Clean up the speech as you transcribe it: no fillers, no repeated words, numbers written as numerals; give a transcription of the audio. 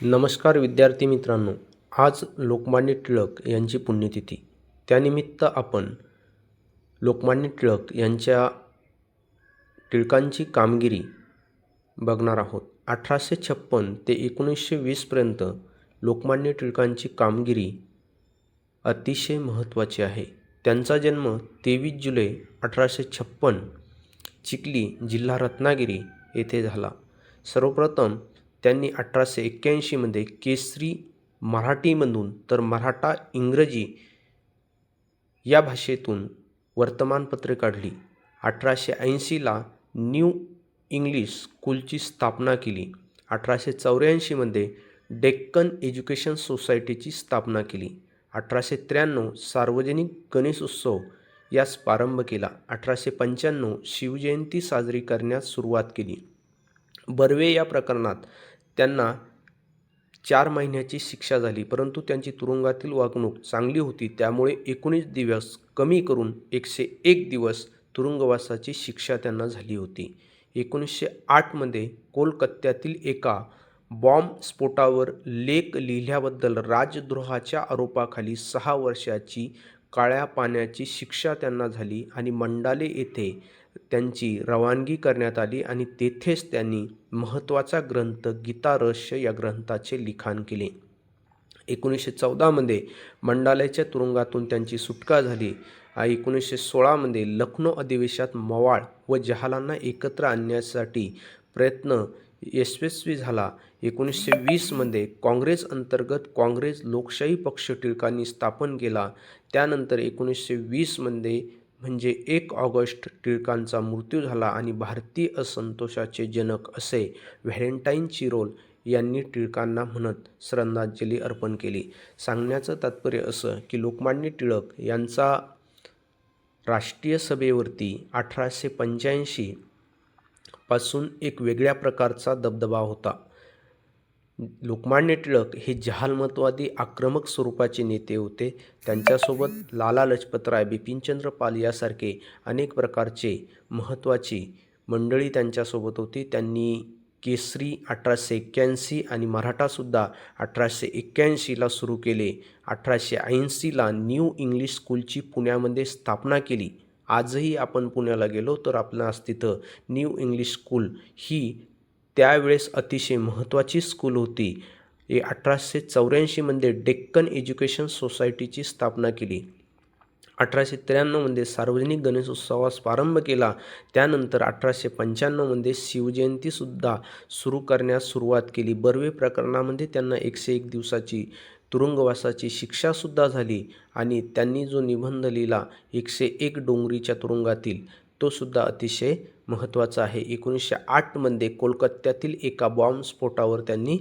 नमस्कार विद्यार्थी मित्रांनो, आज लोकमान्य टिळक यांची पुण्यतिथी. त्यानिमित्त आपण लोकमान्य टिळक यांच्या टिळकांची कामगिरी बघणार आहोत. 1856 ते 1920पर्यंत लोकमान्य टिळकांची कामगिरी अतिशय महत्त्वाची आहे. त्यांचा जन्म 23 जुलै 1856 चिखली, जिल्हा रत्नागिरी येथे झाला. सर्वप्रथम त्यांनी 1881मध्ये केसरी मराठीमधून तर मराठा इंग्रजी या भाषेतून वर्तमानपत्रे काढली. 1880ला न्यू इंग्लिश स्कूलची स्थापना केली. 1884मध्ये डेक्कन एज्युकेशन सोसायटीची स्थापना केली. 1893 सार्वजनिक गणेशोत्सव यास प्रारंभ केला. 1895 शिवजयंती साजरी करण्यास सुरुवात केली. बर्वे या प्रकरणात त्यांना 4 महिन्याची शिक्षा झाली, परंतु त्यांची तुरुंगातील वागणूक चांगली होती, त्यामुळे 19 दिवस कमी करून 101 दिवस तुरुंगवासाची शिक्षा त्यांना झाली होती. 1908मध्ये कोलकात्यातील एका बॉम्बस्फोटावर लेख लिहिल्याबद्दल राजद्रोहाच्या आरोपाखाली 6 वर्षाची काळ्या पाण्याची शिक्षा त्यांना झाली आणि मंडाले येथे त्यांची रवानगी करण्यात आली आणि तेथेच त्यांनी महत्त्वाचा ग्रंथ गीता रहस्य या ग्रंथाचे लिखाण केले. 1914मध्ये मंडालेच्या तुरुंगातून त्यांची सुटका झाली. 1916मध्ये लखनौ अधिवेशनात मवाळ व जहालांना एकत्र आणण्यासाठी प्रयत्न यशस्वी झाला. 1920मध्ये काँग्रेस अंतर्गत काँग्रेस लोकशाही पक्ष टिळकांनी स्थापन केला. त्यानंतर 1920मध्ये म्हणजे 1 ऑगस्ट टिळकांचा मृत्यू झाला आणि भारतीय असंतोषाचे जनक असे व्हॅलेंटाईन चिरोल यांनी टिळकांना म्हणत श्रद्धांजली अर्पण केली. सांगण्याचं तात्पर्य असं की लोकमान्य टिळक यांचा राष्ट्रीय सभेवरती 1885 पासून एक वेगळ्या प्रकारचा दबदबा होता. लोकमान्य टिळक हे जहालमतवादी आक्रमक स्वरूपाचे नेते होते. त्यांच्यासोबत लाला लजपतराय, बिपिनचंद्र पाल यासारखे अनेक प्रकारचे महत्त्वाची मंडळी त्यांच्यासोबत होती. त्यांनी केसरी 1881 आणि मराठासुद्धा 1881ला सुरू केले. 1880ला न्यू इंग्लिश स्कूलची पुण्यामध्ये स्थापना केली. आजही आपण पुण्याला गेलो तर आपणास तिथं न्यू इंग्लिश स्कूल ही त्यावेळेस अतिशय महत्त्वाची स्कूल होती. 1884मध्ये डेक्कन एज्युकेशन सोसायटीची स्थापना केली. 1893मध्ये सार्वजनिक गणेशोत्सवास प्रारंभ केला. त्यानंतर 1895मध्ये शिवजयंतीसुद्धा सुरू करण्यास सुरुवात केली. बर्वे प्रकरणामध्ये त्यांना 101 दिवसाची तुरुंगवासाची शिक्षासुद्धा झाली आणि त्यांनी जो निबंध लिहिला 101 डोंगरीच्या तुरुंगातील, तो सुद्धा अतिशय महत्त्वाचा आहे. 1908मध्ये कोलकात्यातील एका बॉम्बस्फोटावर त्यांनी